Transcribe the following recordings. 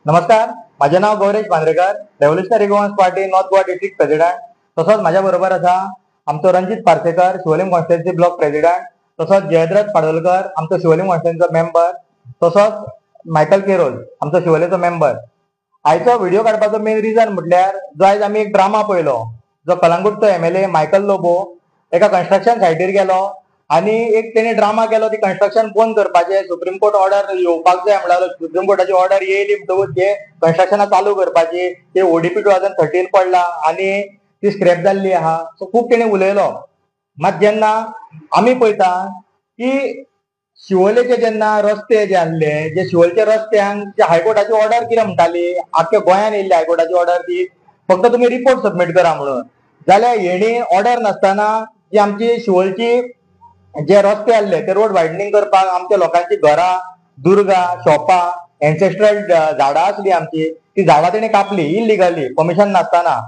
नमस्कार, माझे नाव Gauresh Mandrekar, revolutionary Goans party north Goa district president. तसोच माझ्या बरोबर आसा आमचो Ranjit Parsekar, Siolim constituency block president. तसोच जयद्रथ पाडोलकर, आमचो शिवोलीम कॉन्स्टिट्युएन्सीचो मेंबर. तसोच मायकल केरोल, आमचो शिवोलेचो मेंबर. आयचो व्हिडिओ काडपाचो मेन रिजन म्हटल्यार जो आयज आमी एक ड्रामा पळयलो, जो कलंगूटचो एमएलए मायकल लोबो एका कन्स्ट्रक्शन सायटीर गेलो आणि एक तेणे ड्रामा केलो ती कन्स्ट्रक्शन बंद करपाचे. सुप्रीम कोर्ट ऑर्डर येवपाक जाय म्हणल्यार सुप्रीम कोर्टाची ऑर्डर येयली म्हणटकूच हे कन्स्ट्रक्शनां चालू करपाची ते ओडीपी 2013 पडला आणि ती स्क्रॅप जाल्ली आहा. सो खूब तेणे उलयलो. मात जेन्ना आमी पळयता की शिवोलेचे जेन्ना रस्ते जे आहले, जे शिवोलेच्या रस्त्यांक जे हायकोर्टाची ऑर्डर कितें म्हणटाली, आख्ख्या गोंयान येयल्ली हायकोर्टाची ऑर्डर ती फक्त तुमी रिपोर्ट सबमीट करा म्हणून. जाल्यार हेणी ऑर्डर नासतना जी आमची शिवोलची जे रस्ते आहले ते रोड वायडनींग करपाक आमच्या लोकांची घरां, दुर्गा, शॉपां, एन्सेस्ट्रल झाडां आसली आमची, ती झाडां तेणी कापली इलिगली परमिशन नासतना.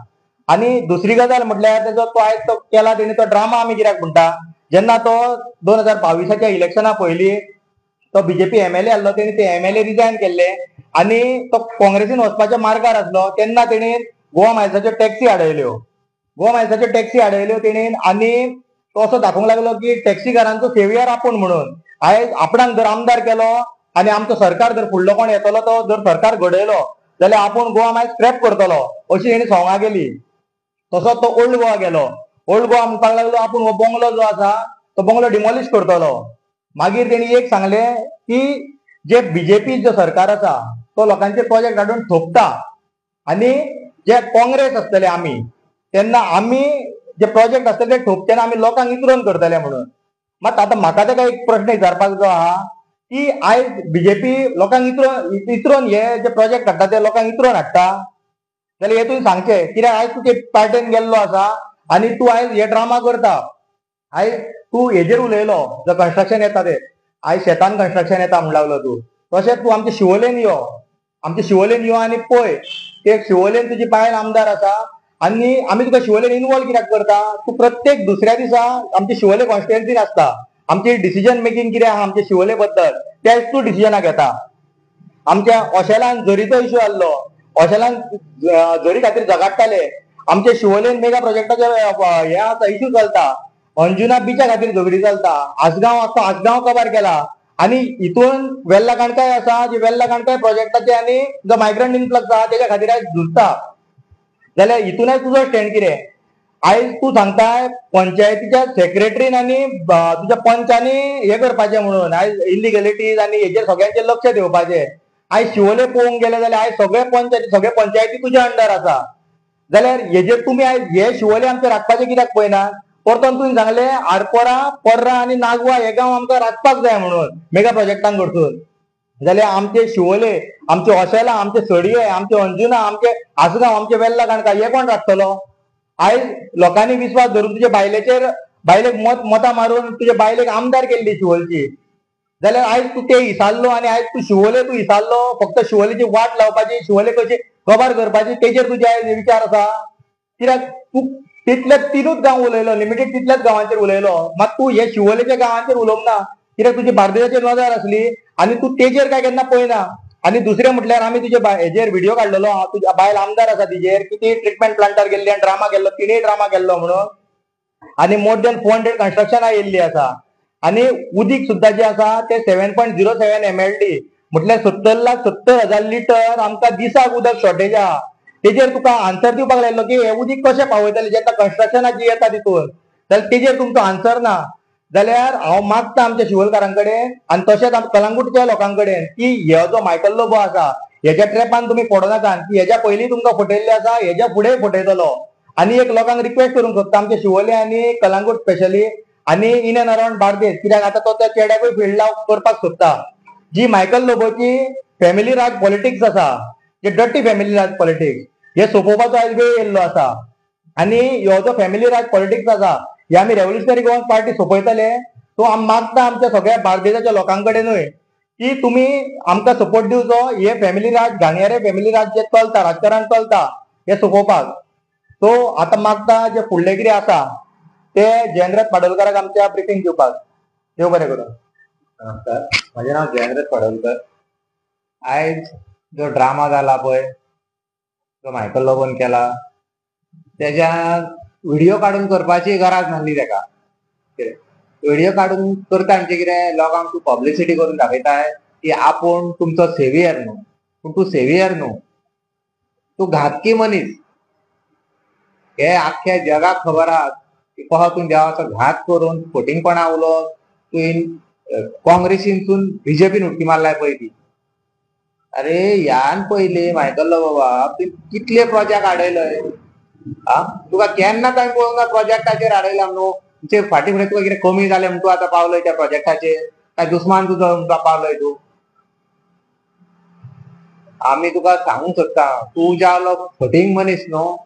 आणि दुसरी गजाल म्हटल्यार तेजो तो आयज तो केला तेणी तो ड्रामा आमी कित्याक म्हणटा, जेन्ना तो 2022च्या इलेक्शना पयलीं तो बीजेपी एमएलए आहलो तेणी ते एमएलए रिजायन केल्ले आणि तो काँग्रेसीन वचपाच्या मार्गार आसलो तेन्ना तेणी गोवा मायल्साच्यो टॅक्सी आडयल्यो. गोवा मायल्साच्यो टॅक्सी आडयल्यो तेणीन आणि तो असो दाखोवंक लागलो की टॅक्सीकारांचो सेवियर आपूण म्हणून. आयज आपणाक जर आमदार केलो आणि आमचो सरकार जर फुडलो कोण येतलो तो जर सरकार घडयलो जाल्यार आपूण गोवा मायज स्क्रॅप करतलो अशी तेणी सोंगां गेली. तसोच तो ओल्ड गोवा गेलो. ओल्ड गोवा म्हणपाक लागलो आपूण हो बंगलो जो आसा तो बंगलो डिमॉलिश करतलो. मागीर तेणी एक सांगलें की जे बीजेपी जो सरकार आसा तो लोकांचे प्रोजेक्ट हाडून थोपता आणि जे काँग्रेस आसतले आमी तेन्ना आमी जे प्रोजेक्ट आसतले ते ठोपतना आमी लोकांक इतरोवन करतले म्हणून. मात आतां म्हाका ताका एक प्रश्न विचारपाक जो आहा की आयज बीजेपी लोकांक इतरोवन हे जे प्रोजेक्ट हाडटा ते लोकांक इतरोवन हाडटा जाल्यार हे तुवें सांगचें. कित्याक आयज तूं ते पार्टेन गेल्लो आसा आनी तूं आयज हे ड्रामा करता. आयज तूं हेजेर उलयलो जो कन्स्ट्रक्शन येता ते आयज शेतान कन्स्ट्रक्शन येता म्हणून लागलो तूं. तशेंच तूं आमच्या शिवोलेन यो, आमच्या शिवोलेन यो आनी पळय ते शिवोलेन तुजी बायल आमदार आसा आणि आमी तुका शिवोलेन इनवॉल्व कित्याक करता. तूं प्रत्येक दुसऱ्या दिसा आमच्या शिवोले कॉन्स्टिट्युएन्सीन आसता. आमची डिसिजन मेकींग कितें आहा आमच्या शिवोले बद्दल तेच तूं डिसिजनां घेता. आमच्या ओशेलान झरीचो इश्यू आहलो, ओशेलान झरी खातीर झगडटाले. आमच्या शिवोलेन मेगा प्रोजेक्टाचे हे आसा इश्यू चलता. अंजुना बिचा खातीर झगडी चलता. आसगांव आसा आसगांव कवर केला आणि हितून वेल्ला काणकाय आसा जी वेल्ला काणकाय प्रोजेक्टाचे आणि जो मायग्रंट इन्फ्लक्स आहा तेच्या खातीर आयज झुजता. जाल्यार हितूनय तुजो स्टँड कितें. आयज तूं सांगताय पंचायतीच्या सेक्रेटरीन आनी तुज्या पंचांनी हे करपाचें म्हणून आयज इलिगलिटीज आनी हेजेर सगळ्यांचेर लक्ष दिवपाचें. आयज शिवोले पळोवंक गेले जाल्यार आयज सगळे पंचायती तुज्या अंडर आसा. जाल्यार हेजेर तुमी आयज हे शिवोले आमचे राखपाचे कित्याक पळयनात. परतून तुवें सांगलें आरपोरा, पर्रा आनी नागवा हे गांव आमकां राखपाक जाय म्हणून मेगा प्रोजेक्टांक कडसून. जाल्यार आमचे शिवोले, आमचे ओशेला, आमचे सडये, आमचे अंजुना, आमचे आसगांव, आमचे वेल्ला काणका हे कोण राखतलो. आयज लोकांनी विश्वास धरून तुजे बायलेक मतां मारून तुजे बायलेक आमदार केल्ली शिवोलची. जाल्यार आयज तूं ते हिसारलो आणि आयज तूं शिवोले तूं हिसारलो फक्त शिवोलेची वाट लावपाची, शिवोले कशी कवर करपाची तेजेर तुजे आयज विचार आसा. कित्याक तूं तितलेच 3च गांव उलयलो, लिमिटेड तितल्याच गांवांचेर उलयलो. मात तूं हे शिवोलेच्या गांवांचेर उलोवंक ना. कित्याक तुजी बार्देजाचेर नजर आसली आणि तूं तेजेर काय केन्ना पळयना. आणि दुसरें म्हटल्यार आमी तुजे हेजेर व्हिडिओ काडलेलो हांव तुज्या बायल आमदार आसा तिजेर की ती ट्रिटमेंट प्लांटार गेल्ली आनी ड्रामा केल्लो, तिणेय ड्रामा केल्लो म्हणून. आणि मोर दॅन 400 कन्स्ट्रक्शनां येयल्ली आसा. आणि उदीक सुद्दां जे आसा ते 7.07 MLD म्हटल्यार 70,70,000 लिटर आमकां दिसाक उदक शॉर्टेज आहा. तेजेर तुका आन्सर दिवपाक लायलो की हे उदीक कशें पावयतले जेन्ना कन्स्ट्रक्शनां जी येता तितून. जाल्यार तेजेर तुमचो आन्सर ना. जाल्यार हांव मागता आमच्या शिवोलकारां कडेन आनी तशेंच कलंगूटच्या लोकां कडेन की हो जो मायकल लोबो आसा हेच्या ट्रॅपान तुमी पडो नाकात की हेच्या पयलीं तुमकां फटयल्ले आसा, हेच्या फुडेंय फटयतलो. आनी एक लोकांक रिक्वेस्ट करूंक सोदता आमचे शिवोले आनी कलंगूट स्पेशली आनी इन एंड अराउंड बार्देस, कित्याक आतां तो त्या चेड्याकूय फील्ड लाव करपाक सोदता. जी मायकल लोबोची फॅमिली राज पॉलिटिक्स आसा, जे डर्टी फॅमिली राज पॉलिटिक्स हे सोपोवपाचो आयज वेळ येयल्लो आसा. आनी हो जो फॅमिली राज पॉलिटिक्स आसा हे आमी रेव्होल्युशनरी गोवन्स पार्टी सोपयतले. सो आमी मागता आमच्या सगळ्या बार्देजाच्या लोकां कडेनूय की तुमी आमकां सपोर्ट दिवचो. हे फॅमिली राज घाणयारे फॅमिली राज जे चलता, राजकारण चलता हे सोपोवपाक. सो आतां मागता जे फुडले कितें आसा ते जयेंद्र पाडोलकराक आमच्या ब्रिफींग दिवपाक. देव बरें करूं. नमस्कार, माझे नाव जयेंद्र पाडोलकर. आयज जो ड्रामा झाला पळय, जो मायकल लोबोन केला, त्याच्या व्हिडिओ काढून करपाची गरज नासली तेका. व्हिडिओ काढून करता म्हणजे कितें, लोकांक तूं पब्लिसिटी करून दाखयताय की आपूण तुमचो सेव्हियर न्हू. पूण तूं सेव्हियर न्हू, तूं घातकी मनीस. हे आख्ख्या जगाक खबर आहा की कसो तूं देवाचो घात करून फटिंगपणा उलोवन तुवें काँग्रेसीनसून बीजेपीन उडकी मारलाय पळय ती. अरे ह्यान पयलीं मायकल लोबो तुवें कितले प्रोजेक्ट हाडयलय. तुका केन्ना काय पळोवंक प्रोजेक्टाचेर हाडयला न्हू. तुजे फाटी फुडें तुका कितें कमी जालें म्हूण तूं आतां पावलय त्या प्रोजेक्टाचेर, काय दुस्मान तुजो पावलय तूं. आमी तुका सांगूंक सोदता, तूं जालो फटींग मनीस न्हू.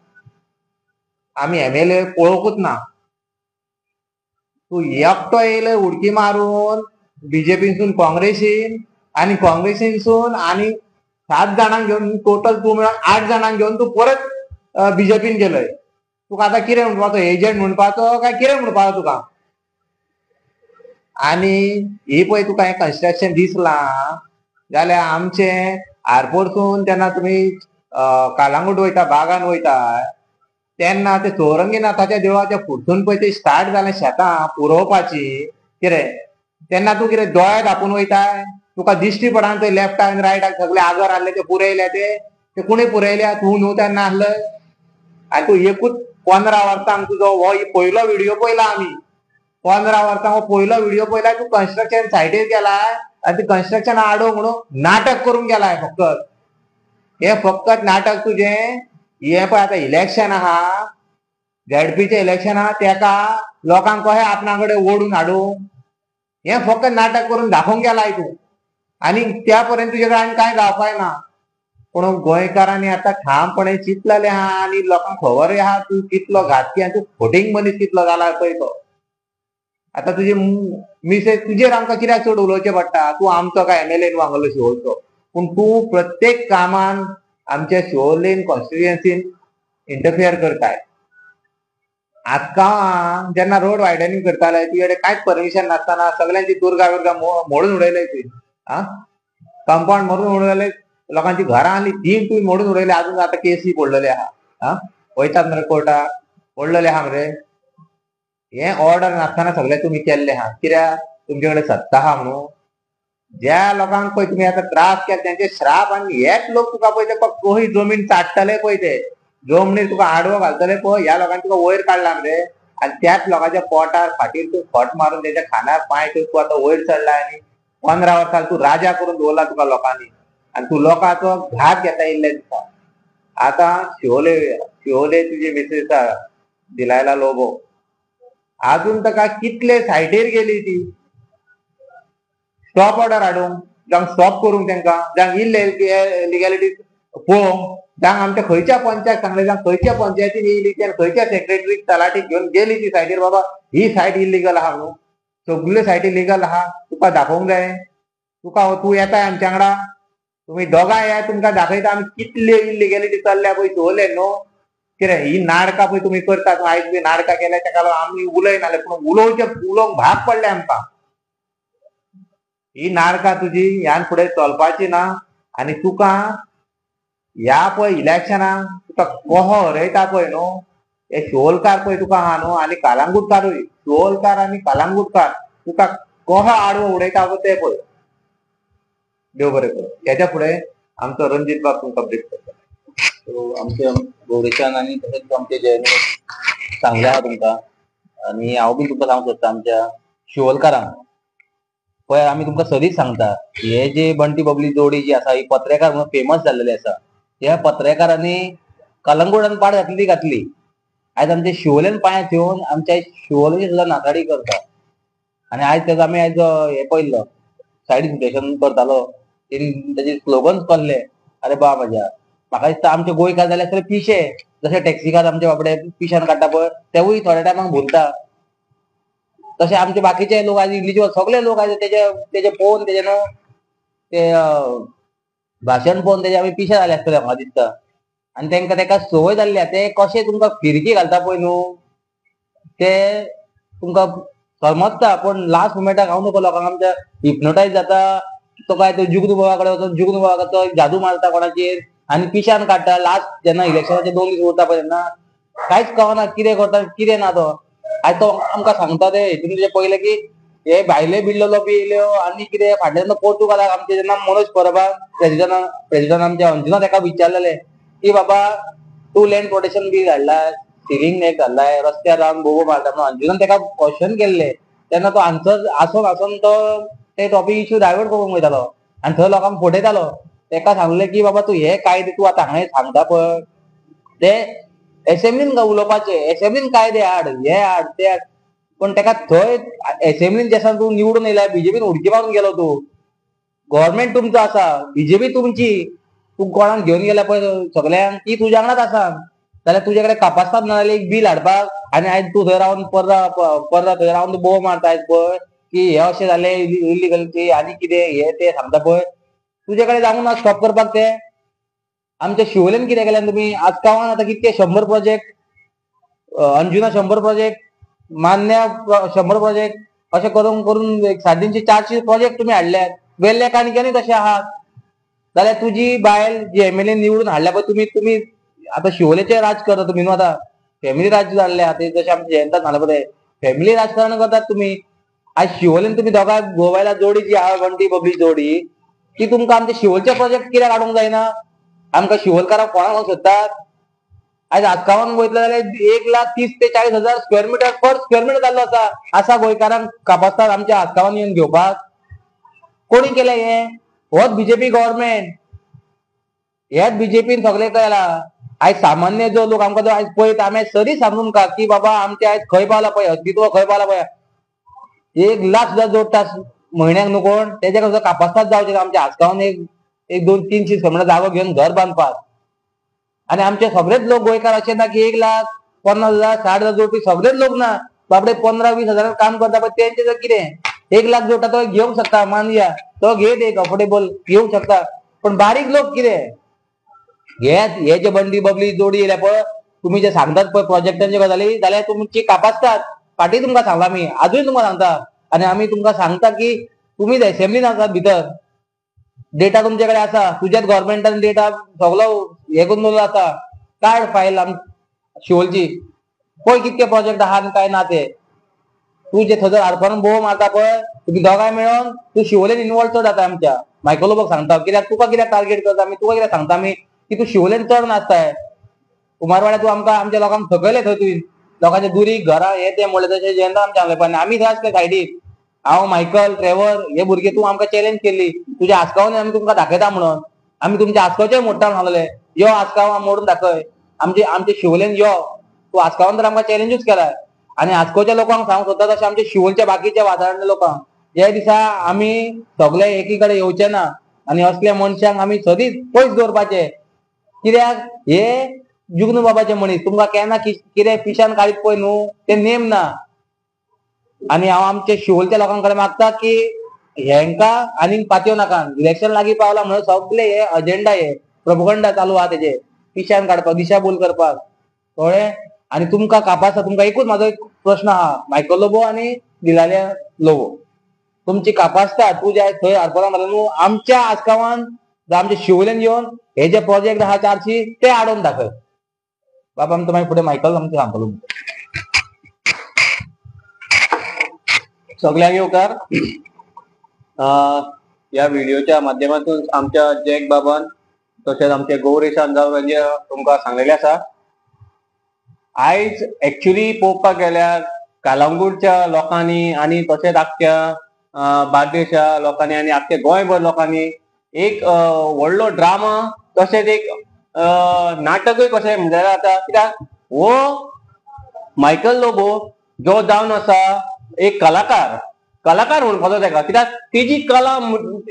आमी एमएलए पळोवंकूच ना. तूं एकटो येयलय उडकी मारून बीजेपीसून काँग्रेसीन, आनी काँग्रेसीनसून आनी 7 जाणांक घेवन टोटल तूं मेळोन 8 जाणांक घेवन तूं परत बीजेपीन गेलय. तुका आतां कितें म्हणपाचो, एजंट म्हणपाचो काय कितें म्हणपाचो तुका. आनी ही पळय तुका हें कन्स्ट्रक्शन दिसलां जाल्यार आमचें आरपोरसून जेन्ना तुमी कालांगूट वयता, बागान वयता, तेन्ना ते चौरंगीनाथाच्या देवळाच्या फुडसून पळय ते स्टार्ट जालें शेतां पुरोवपाची कितें, तेन्ना तूं कितें दोळे धांपून वयताय. तुका दिश्टी पडना थंय लेफ्टाक आनी रायटाक सगळे आगर आहले ते पुरयले ते कोणी पुरयल्या, तूं न्हू तेन्ना आहलय. आनी तूं एकूच 15 वर्सांक तुजो हो पयलो व्हिडिओ पयला आमी. 15 वर्सांक हो पयलो व्हिडिओ पयला. तूं कन्स्ट्रक्शन सायटीर गेलाय आनी ती कन्स्ट्रक्शन आडोवंक म्हणून नाटक करून गेलाय फकत. हे फकत नाटक तुजें. हे पळय आतां इलेक्शन आहा, झेडपीचें इलेक्शन आहा, तेका लोकांक कशें आपणा कडेन ओडून हाडूं, हें फकत नाटक करून दाखोवंक गेलाय तूं. आनी त्या पर्यंत तुजे कडेन आनी कांय जावपाय ना. पूण गोंयकारांनी आतां ठामपणे चिंतलेलें आहा आनी लोकांक खबरूय आहा तूं कितलो घातकी आनी तूं फटींग मनीस कितलो जाला पळय तो. आतां तुजी मिसेस तुजेर आमकां कित्याक चड उलोवचें पडटा. तूं आमचो काय एमएलए न्हू हांगलो शिवोलचो, पूण तूं प्रत्येक कामान आमच्या शिवोलेन कॉन्स्टिट्युएन्सीन इंटरफियर करताय. आजकाल जेन्ना रोड वायडनींग करताले तुजे कडेन कांयच परमिशन नासतना सगळ्यांची दुर्गा बिर्गा मोडून उडयलय तुवें. कंपाऊंड मोडून उडयले, लोकांची घरां आसली ती तुवें मोडून उडयले. अजून आतां केसी पडलेले आहा. वयतात मरे कोर्टाक, पडलेले आहा मरे. हे ऑर्डर नासतना सगळे तुमी केल्ले आहा. कित्याक तुमचे कडेन सत्ता आहा म्हणून. ज्या लोकांक पळय तुमी आतां त्रास केला तेंचे श्राप आनी हेच लोक तुका पळय ते कशी जमीन चाडटले पळय ते जमनीर तुका आडवो घालतले पळय, ह्या लोकांनी तुका वयर काडला मरे. आनी त्याच लोकांच्या पोटार फाटीर तूं फट मारून तेच्या खांदार पांय ठेवन तूं आतां वयर चडला आनी 15 वर्सां तूं राजा करून दवरला तुका लोकांनी. आनी तूं लोकांचो घात घेता येयल्ले दिसता. आतां शिवोले तुजी मिसेस दिलायला लोबो, अजून ताका कितले सायटीर गेली ती स्टॉप ऑर्डर हाडूंक, जावं स्टॉप करूंक तेंकां, जावं इलिगॅलिटी पळोवंक, जावं आमच्या खंयच्या पंचायत सांगले, जावं खंयच्या पंचायतीन येयली ती खंयच्या सेक्रेटरीक तलाटीक घेवन गेली ती सायटीर, बाबा ही सायट इलिगल आहा म्हणून. सगळ्यो सायटी लिगल आहा, तुका दाखोवंक जाय. तूं येताय आमच्या वांगडा, तुमी दोगांय येयात, तुमकां दाखयता आमी कितले इलिगॅलिटी चल्ल्या पळय शिवोले न्हू. कितें ही नाटकां पळय तुमी करतात, आयज बी नाटकां केल्या तेका लागून आमी उलयनाले, पूण उलोवंक भाग पडले आमकां. ही नाटकां तुजी ह्यान फुडें चलपाची ना. आनी तुका ह्या पळय इलेक्शनाक तुका कसो हरयता पळय न्हू, हे शिवोलकार पळय तुका आहा न्हू, आनी कालांगूटकारूय, शिवोलकार आनी कालांगूटकार तुका कसो आडवो उडयता पळय ते पळय. देव बरें करूं. हेच्या फुडें आमचो रणजीत बाब तुमकां ब्रीफ करता. आमच्या गौरेशान आनी तशेंच आमचे जे सांगले आहा तुमकां, आनी हांव बी तुमकां सांगूंक सोदता आमच्या शिवोलकारांक पळय, आमी तुमकां सदींच सांगता, हे जे बंटी बबली जोडी जी आसा ही पत्रकार म्हणून फेमस जाल्लेली आसा. ह्या पत्रकारांनी कलंगूटान पाड घातली. आयज आमच्या शिवोलेन पांयां ठेवन आमच्या शिवोलेची सुद्दां नाकाडी करता. आनी आयज तेजो आमी आयज हे पळयल्लो सायड इन्स्पेक्शन करतालो, तेणी तेजे स्लोगन्स पडले. अरे बा म्हज्या, म्हाका दिसता आमचे गोंयकार जाल्यार सगळे पिशे, जशे टॅक्सीकार आमचे बाबडे पिशान काडटा पळय तेवूय थोड्या टायमाक भुलता. तशे आमचे बाकीचे लोक आयज इंग्लिश सगळे लोक आयज तेजे पळोवन तेजे न्हू ते भाशण पळोवन तेजे आमी पिशे जाले आसतले म्हाका दिसता. आनी तेका संवय जाल्ली आहा. ते कशे तुमकां फिरकी घालता पळय न्हू ते तुमकां समजता, पूण लास्ट मोमेंटाक हांव नको लोकांक आमच्या हिप्नोटायज जाता तो काय तो जुगनू बाबाकडे वचून जुगनू बाबा तो जादू मारता कोणाचेर आणि पिशान काडटा लास्ट जेन्ना इलेक्शनाचे 2 दीस उरता पळय तेन्ना कांयच कळना कितें करता कितें ना तो आयज तो आमकां सांगता ते हितून तेजे पयले की हे भायले बिल्लो लॉबी येयल्यो आनी कितें फाटल्यान जेन्ना पोर्तुगालाक आमचे जेन्ना मनोज परबाक प्रेसिडेंट आमच्या अंजुना तेका विचारलेले की बाबा तूं लँड प्रोटेक्शन बील हाडला सिलिंग नेट घातलाय रस्त्यार रावन बोबो मारता म्हणून अंजुनान तेका क्वेश्चन केल्ले तेन्ना तो आन्सर आसून तो ते टॉपिक इश्यू डायवर्ट करूंक वयतालो आनी थंय लोकांक फटयतालो तेका सांगलें की बाबा तूं हे कायदे तूं आतां हांगा सांगता पळय ते असेंब्लीन उलोवपाचे असेंब्लीन कायदे हाड हे हाड ते हाड पण तेका थंय असेंब्लीन जेन्ना तूं निवडून येयला बीजेपीन उडकी मारून गेलो तूं गव्हर्नमेंट तुमचो आसा बीजेपी तुमची तूं कोणाक घेवन गेल्या पळय सगळ्यांक ती तुज्या वांगडाच आसा जाल्यार तुजे कडेन कापासतात ना जाल्यार एक बील हाडपाक आनी आयज तूं थंय रावन परदा थंय रावन तूं बोव मारता आयज पळय की हे अशें जालें इलिगलिटी आनी कितें हे ते सांगता पळय तुजे कडेन जावंक ना स्टॉप करपाक ते आमच्या शिवोलेन कितें केलें तुमी आज गांवांत आतां कितके 100 प्रोजेक्ट अंजुना 100 प्रोजेक्ट मान्या 100 प्रोजेक्ट अशें करून करून 400 प्रोजेक्ट तुमी हाडल्यात वेल्ल्या काणक्यांनी तशें आहात जाल्यार तुजी बायल जी एमएलए निवडून हाडल्या पळय तुमी आतां शिवोलेचेर राज करता तुमी न्हू आतां फॅमिली राज जाल्ले आतां जशें आमच्या जयंतात सांगलें पळय फॅमिली राजकारण करतात तुमी आज शिवोलेन तुमी दोगां घोव बायला जोडी जी आहा बंटी बबली जोडी ती तुमकां आमच्या शिवोलचे प्रोजेक्ट कित्याक हाडूंक जायना आमकां शिवोलकारांक कोणाक सोदतात आयज आसगांवांत वयतले जाल्यार 1,30,000 ते 40,000 square meter per square meter जाल्लो आसा गोंयकारांक कापासतात आमच्या आसगांवांत येवन घेवपाक कोणी केलें हें होच बीजेपी गव्हर्नमेंट हेच बीजेपीन सगळें केलां आयज सामान्य जो लोक आमकां आयज पळयता आमी सरी सांगूं तुमकां की बाबा आमचे आयज खंय पावला पळय अस्तित्व खंय पावला पळय 1,00,000 सुद्दां जोडटा म्हयन्याक न्हू कोण तेजे सुद्दां कापासतात जावचे आमच्या आसगांवांत एक 200-300 स्क्वेअर मिटर जागो घेवन घर बांदपाक आनी आमचे सगळेच लोक गोंयकार अशें ना की 1,50,000 60,000 जोडपी सगळेच लोक ना बाबडे 15-20 हजारान काम करता पळय तेंचे जर कितें 1,00,000 जोडटा तो घेवंक शकता मानया तो घेत एक अफोर्डेबल घेवंक शकता पण बारीक लोक कितें घेत हे जे बंडी बबली जोडी येयल्या पळय तुमी जे सांगतात पळय प्रोजेक्टांचे गजाली जाल्यार तुमची कापासतात फाटीं तुमकां सांगला आमी आजूय तुमकां सांगता आनी आमी तुमकां सांगता की तुमी एसेंब्लीन आसात भितर डेटा तुमचे कडेन आसा तुज्याच गव्हर्नमेंटान डेटा सगळो हे करून दवरलो आसा काड फायल शिवोलची पळय कितके प्रोजेक्ट आहा आनी काय ना ते तू जे थंय आडपणान बोव मारता पळय तुमी दोगांय मेळोन तूं शिवोलेन इनवॉल्व चड जाता आमच्या मायक्रोलोबाक सांगता कित्याक तुका कित्याक टार्गेट करता आमी तुका कित्याक सांगता आमी की तूं शिवोलेन चड नाचताय कुमारवाड्यार तूं आमकां आमच्या लोकांक थकयले थंय तुवें लोकांचे दुरी घरां हे ते म्हणलें तशें जेन्ना आमच्या हांगले आमी थंय आसले सायडीक हांव मायकल ट्रेवर हे भुरगे तूं आमकां चॅलेंज केल्ली तुज्या आसगांवांनी आमी तुमकां दाखयता म्हणून आमी तुमच्या आसगांवचेय मोडटा म्हणून सांगलें यो आसगांव मोडून दाखय आमचे शिवोलेन यो तूं आसगांवान तर आमकां चॅलेंजूच केला आनी आसगांवच्या लोकांक सांगूंक सोदता तशें आमच्या शिवोलच्या बाकीच्या वाठारांतल्या लोकांक जे दिसा आमी सगळे एकी कडेन येवचे ना आनी असल्या मनशांक आमी सदींच पयस दवरपाचे कित्याक हे जुगनू बाबाचे मनीस तुमकां केन्ना कितें पिशान काडीत पळय न्हू ते नेम ना आनी हांव आमच्या शिवोलच्या लोकां कडेन मागता की हेंकां आनीक पातयो नाका इलेक्शन लागीं पावला म्हणून सगळे हे अजेंडा हे प्रोपगंडा चालू आहा तेजे पिशान काडपाक दिशाभूल करपाक कळ्ळें आनी तुमकां कापासा तुमकां एकूच म्हाजो एक प्रश्न आहा मायकल लोबो आनी दिलाल्या लोबो तुमची कापासता तूं जे थंय आडपणां मारला न्हू आमच्या आसगांवान आमच्या शिवोलेन येवन हे जे प्रोजेक्ट आहा 400 ते हाडून दाखय बाबा आमकां मागीर फुडें मायकल आमकां सांगतलो सगळ्यांक येवकार ह्या व्हिडिओच्या माध्यमातून आमच्या जॅक बाबान तशेंच आमच्या गौरेशान जावन तुमकां सांगलेलें आसा आयज एक्चुअली पळोवपाक गेल्यार कालांगूटच्या लोकांनी आनी तशेंच आख्ख्या बार्देशा लोकांनी आनी आख्ख्या गोंयभर लोकांनी एक व्हडलो ड्रामा तशेंच एक नाटकूय कशें म्हणजे जाता कित्याक हो मायकल लोबो जो जावन आसा एक कलाकार म्हणपाचो तेका कित्याक तेजी कला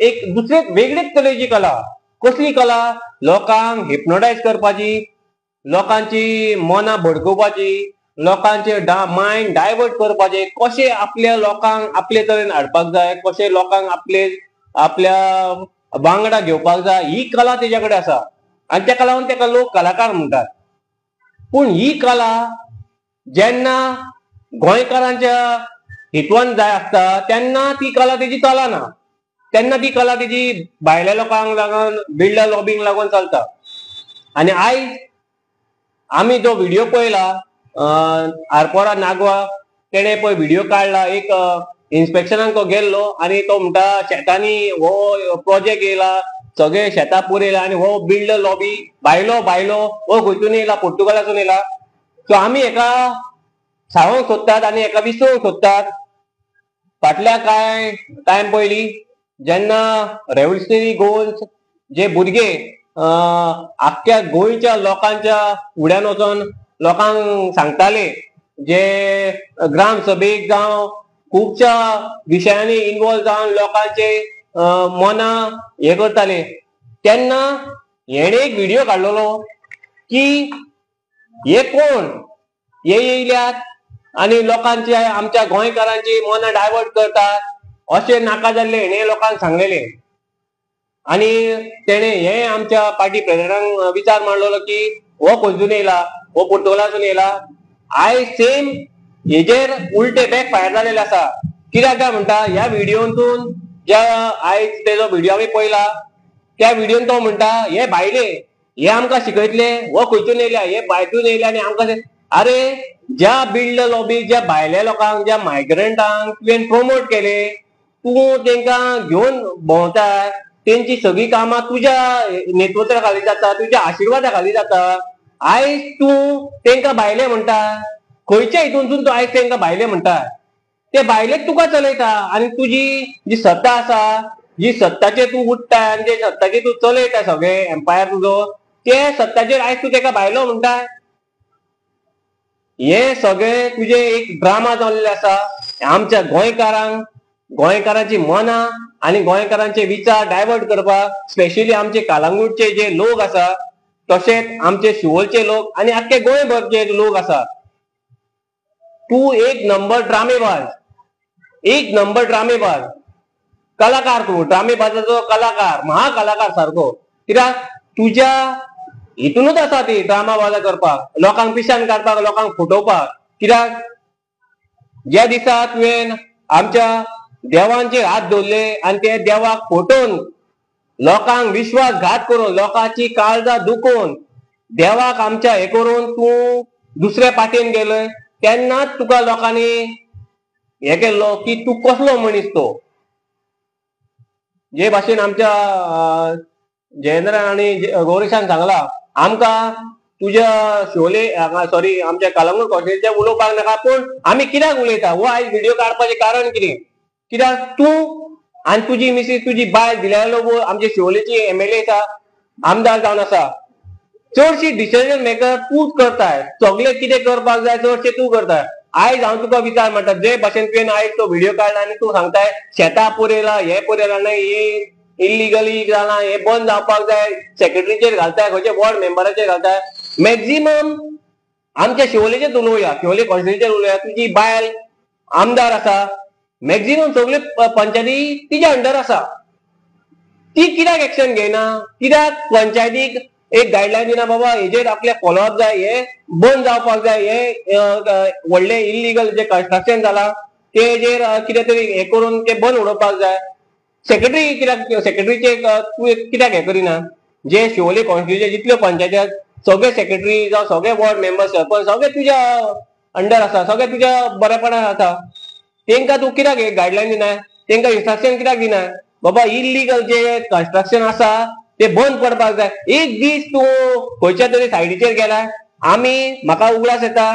एक दुसरे वेगळेच तरेची कला कसली कला लोकांक हिप्नोटायज करपाची लोकांची मनां भडकोवपाची लोकांचे मायंड डायवर्ट करपाचे कशें आपल्या लोकांक आपले तरेन हाडपाक जाय कशें लोकांक आपल्या वांगडा घेवपाक जाय ही कला तेज्या कडेन आसा आनी तेका लागून तेका लोक कलाकार म्हणटात पूण ही कला जेन्ना गोंयकारांच्या हितवान जाय आसता तेन्ना ती कला तेजी चलना तेन्ना ती कला तेजी भायल्या लोकांक लागून बिल्डर लॉबींग लागून चलता. आणि आयज आमी जो व्हिडिओ पळयला आरपोरा नागवा तेणे पळय व्हिडिओ काडला. एक इन्स्पेक्शनाक तो गेल्लो आनी तो म्हणटा शेतांनी हो प्रोजेक्ट येयला, सगळे शेतां पुरे येयला आनी हो बिल्डर लॉबी भायलो भायलो हो खंयतून येयला, पोर्तुगालासून येयला. सो आमी हेका सांगूंक सोदतात आनी हेका विसरूंक सोदतात. फाटल्या कांय टायम पयलीं जेन्ना रेव्होल्युशनरी गोवन्स जे भुरगे आख्ख्या गोंयच्या लोकांच्या फुड्यान वचून लोकांक सांगताले, जे ग्राम सभेक जावं खुबशा विशयांनी इन्वॉल्व जावन लोकांचे मनां हे करताले, तेन्ना हेणे एक व्हिडिओ काडलेलो की हे कोण हे येयल्यात आनी लोकांचे आमच्या गोंयकारांची मनां डायवर्ट करतात अशें नाका जाल्ले हेणे लोकांक सांगलेले. आनी तेणे हे आमच्या पार्टी प्रेसिडेंटांक विचार मांडलेलो की हो खंयसून येयला, हो पोर्तुगालासून येयला. आयज सेम हेजेर उलटे बॅक फायर जालेले आसा. कित्याक काय म्हणटा, ह्या व्हिडिओतून ज्या आयज तेजो व्हिडिओ आमी पळयला त्या व्हिडिओन तो म्हणटा हे भायले, हे आमकां शिकयतले, हो खंयसून येयल्या, हे भायतून येयले आनी आमकां. अरे ज्या बिल्डर लॉबीक, ज्या भायल्या लोकांक, ज्या मायग्रंटांक तुवें प्रमोट केले, तूं तेंकां घेवन भोंवता, तेंची सगळी कामां तुज्या नेतृत्वा खाली जाता, तुज्या आशिर्वादा खाली जाता. आयज तूं तेंकां भायले म्हणटा, खंयच्या हितूनसून तूं आयज तेंकां भायले म्हणटा? ते भायलेच तुका चलयता आनी तुजी जी सत्ता आसा, जी सत्ताचेर तूं उठता आनी जे सत्ताचेर तूं चलयता सगळे एम्पायर तुजो, ते सत्ताचेर आयज तूं तेका भायलो म्हणटा. हे सगळे तुजे एक ड्रामा जाल्ले आसा. आमच्या गोंयकारांची मनां आनी गोंयकारांचे विचार डायवर्ट करपाक, स्पेशली आमचे कालांगूटचे जे लोक आसा, तशेंच आमचे शिवोलचे लोक आनी आख्खे गोंयभरचे लोक आसा. तूं एक नंबर ड्रामेबाज कलाकार, तूं ड्रामेबाजाचो कलाकार, महाकलाकार सारको. कित्याक तुज्या हितूनच आसा ती ड्रामाबाजा करपाक, लोकांक पिशान काडपाक, लोकांक फटोवपाक. कित्याक ज्या दिसा तुवें आमच्या देवांचेर हात दवरले आनी ते देवाक फटोवन, लोकांक विश्वासघात करून, लोकांची काळजां दुखोवन, देवाक आमच्या हे करून तूं दुसऱ्या पाटेन गेलोय, तेन्नाच तुका लोकांनी हे केल्लो की तूं कसलो मनीस तो. जे भाशेन आमच्या जयेंद्रान आनी गौरेशान सांगला, आमकां तुज्या शिवोले सॉरी आमच्या कालांगूट कॉन्स्टिट्युएन्सीचे उलोवपाक नाका, पूण आमी कित्याक उलयता हो आयज व्हिडिओ काडपाचें कारण कितें? कित्याक तूं आनी तुजी मिसीस, तुजी बायल दिल्यालो आमचे शिवोलेची MLA आसा, आमदार जावन आसा, चडशी डिसिजन मेकर तूंच करताय. सगळे कितें करपाक जाय चडशें तूं करताय. आयज हांव तुका विचार मारता, जे भाशेन तुवें आयज तो व्हिडिओ काडला आनी तूं सांगताय शेतां पुरयला, हे पुरयला नाही, हे इल्लिगली जालां, हे बंद जावपाक जाय, सेक्रेटरीचेर घालताय, खंयचे वॉर्ड मेंबराचेर घालताय. मॅक्झिमम आमच्या शिवोलेचेर उलोवया, शिवोले कॉन्स्टिट्युएन्सीचेर उलोवया. तुजी बायल आमदार आसा, मॅक्झिमम सगळे पंचायती तिच्या अंडर आसा. ती कित्याक एक्शन घेयना? कित्याक पंचायतीक एक गायडलायन दिना, बाबा हेजेर आपल्याक फॉलोअप जाय, हे बंद जावपाक जाय, हे व्हडले इल्लिगल जे कन्स्ट्रक्शन जाला तेजेर कितें तरी हे करून ते बंद उडोवपाक जाय. सेक्रेटरी कित्याक, सेक्रेटरीचे तूं कित्याक हे करिना? जे शिवोले कॉन्स्टिट्युएन्सी जितल्यो पंचायती सगळे सेक्रेटरी जावं सगळे वॉर्ड मेंबर, सरपंच सगळे तुज्या अंडर आसा, सगळे तुज्या बऱ्यापणान आसा. तेंकां तूं कित्याक गायडलायन दिना? तेंकां इन्स्ट्रक्शन कित्याक दिना? बाबा इल्लिगल जे कन्स्ट्रक्शन आसा ते बंद करपाक जाय. एक दीस तूं खंयच्या तरी सायडीचेर गेला, म्हाका उगडास येता,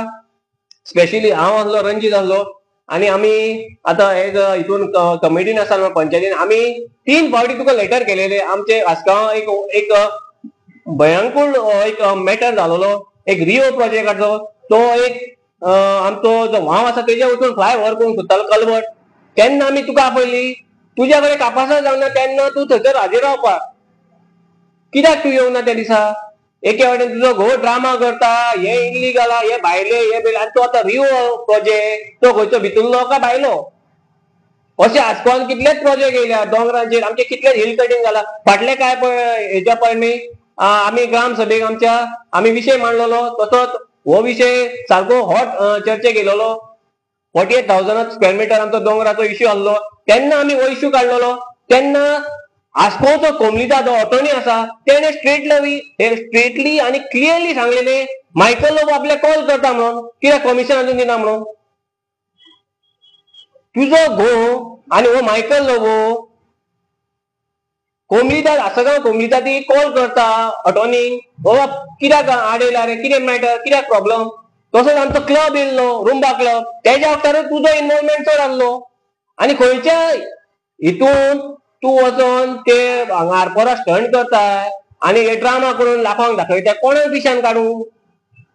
स्पेशली हांव आसलो, रंजीत आसलो, आनी आमी आतां एक हितून कमिटीन आसा पंचायतीन, आमी 3 फावटी तुका लेटर केलेले. आमचे आसगांव एक भयंकर एक मॅटर जालोलो, एक रिओ प्रोजेक्टाचो. तो एक आमचो जो व्हांव आसा तेजे वचून फ्लायओव्हर करूंक सोदतालो, कल्वर्ट. तेन्ना आमी तुका आपयली, तुज्या कडेन कापासां जावना, तेन्ना तूं थंयसर हाजीर रावपाक कित्याक तूं येवना त्या दिसा? एके वाटेन तुजो घोव ड्रामा करता, हे इल्लिगल, हे भायले, हे बिल, आनी तूं आतां रिओ प्रोजेक्ट तो खंयचो भितरलो काय भायलो? अशें आसपावन कितलेच प्रोजेक्ट येयल्या दोंगरांचेर, आमचे कितलेच हिल कटींग जाला. फाटले काय हेच्या पयलीं आमी ग्राम सभेक आमच्या आमी विशय मांडलेलो, तसोच हो विशय सारको हॉट चर्चेक येयलेलो. 48,000 स्क्वेअर मिटर आमचो दोंगराचो इश्यू आसलो, तेन्ना आमी हो इश्यू काडलेलो. तेन्ना आस्कोचो कोमलिता जो अटॉर्नी आसा तेणे स्ट्रेटली आनी क्लियरली सांगलेले मायकल लोबो आपल्याक कॉल करता म्हणून, कित्याक कमिशन अजून दिना म्हणून. तुजो घोव आनी हो मायकल लोबो कोमलिता आसगांव कोमलिता ती कॉल करता अटॉर्नीक, बाबा कित्याक आडयला रे, कितें मॅटर, कित्याक प्रॉब्लम. तसोच आमचो क्लब येयल्लो रुंबा क्लब, तेज्या वक्तारूच तुजो इन्वॉल्वमेंट चड आसलो. आनी खंयच्या हितून तूं वचोन ते हांगा आरपोरा स्टंट करताय आनी हे ड्रामा करून लाखांक दाखयता, कोणाक पिश्यान काडूं.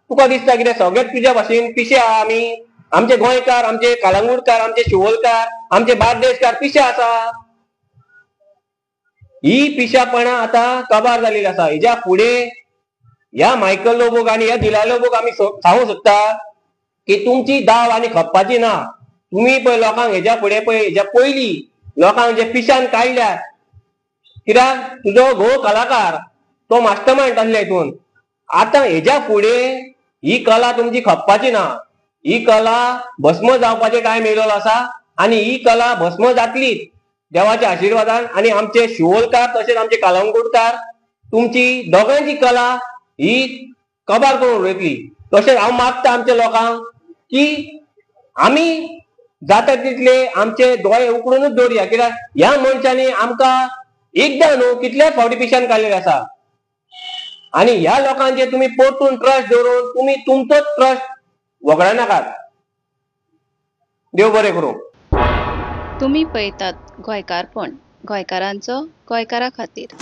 तुका दिसता कितें सगळेच तुज्या भाशेन पिशे आहा आमी, आमचे गोंयकार, आमचे कालांगूटकार, आमचे शिवोलकार, आमचे बार्देशकार पिशे आसा. ही पिशापणां आतां काबार जाल्ली आसा. हेज्या फुडें ह्या मायकल लोबोक आनी ह्या दिला लोबोक आमी सांगूंक सोदता की तुमची दाव आनी खप्पाची ना. तुमी पळय लोकांक हेज्या फुडें पळय, हेज्या पयलीं लोकांक जे पिशान काडल्यात, कित्याक तुजो घोव कलाकार, तो मास्टर मायंड आसले हितून. आतां हेज्या फुडें ही कला तुमची खप्पाची ना. ही कला भस्म जावपाचे टायम येयलो आसा आनी ही कला भस्म जातलीच देवाच्या आशिर्वादान. आनी आमचे शिवोलकार तशेंच आमचे कालांगूटकार तुमची दोगांयची कला ही कबार करून उडयतली. तशेंच हांव मागता आमच्या लोकांक की आमी जाता तितले आमचे दोळे उकडूनच दवरया, कित्याक ह्या मनशांनी आमकां एकदां न्हू कितल्याच फावटी पिशान काडलेले आसा. आनी ह्या लोकांचेर तुमी परतून ट्रस्ट दवरून तुमी तुमचोच ट्रस्ट वगडानाकात. देव बरें करूं. तुम्ही पळयतात गोंयकारपण, गोंयकारांचो गोंयकारा खातीर.